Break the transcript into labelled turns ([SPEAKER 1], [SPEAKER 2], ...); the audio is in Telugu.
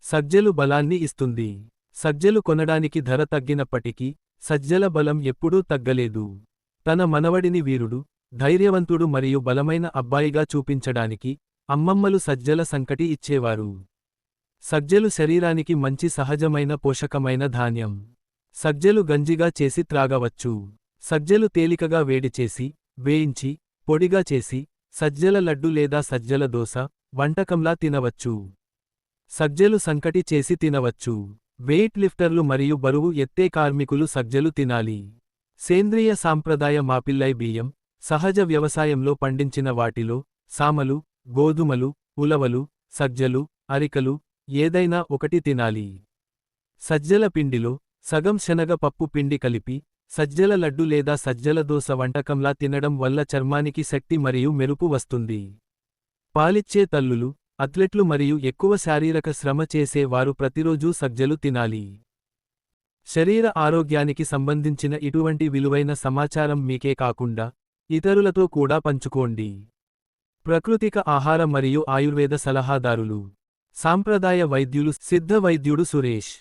[SPEAKER 1] సజ్జలు బలాన్ని ఇస్తుంది. సజ్జలు కొనడానికి ధర తగ్గినప్పటికీ సజ్జల బలం ఎప్పుడూ తగ్గలేదు. తన మనవడిని వీరుడు, ధైర్యవంతుడు మరియు బలమైన అబ్బాయిగా చూపించడానికి అమ్మమ్మలు సజ్జల సంకటి ఇచ్చేవారు. సజ్జలు శరీరానికి మంచి సహజమైన పోషకమైన ధాన్యం. సజ్జలు గంజిగా చేసి త్రాగవచ్చు. సజ్జలు తేలికగా వేడిచేసి, వేయించి, పొడిగా చేసి, సజ్జల లడ్డు లేదా సజ్జల దోస వంటకంలా తినవచ్చు. సజ్జలు సంకటి చేసి తినవచ్చు. వెయిట్ లిఫ్టర్లు మరియు బరువు ఎత్తే కార్మికులు సజ్జలు తినాలి. సేంద్రియ సాంప్రదాయ మాపిల్లై బియ్యం, సహజ వ్యవసాయంలో పండించిన వాటిలో సామలు, గోధుమలు, ఉలవలు, సజ్జలు, అరికలు ఏదైనా ఒకటి తినాలి. సజ్జల పిండిలో సగం శనగ పప్పు పిండి కలిపి సజ్జల లడ్డు లేదా సజ్జల దోస వంటకంలా తినడం వల్ల చర్మానికి శక్తి మరియు మెరుపు వస్తుంది. పాలిచ్చే తల్లులు, అథ్లెట్లు మరియు ఎక్కువ శారీరక శ్రమ చేసే వారు ప్రతిరోజూ సజ్జలు తినాలి. శరీర ఆరోగ్యానికి సంబంధించిన ఇటువంటి విలువైన సమాచారం మీకే కాకుండా ఇతరులతో కూడా పంచుకోండి. ప్రాకృతిక ఆహార మరియు ఆయుర్వేద సలహాదారులు, సాంప్రదాయ వైద్యులు సిద్ధ వైద్యుడు సురేష్.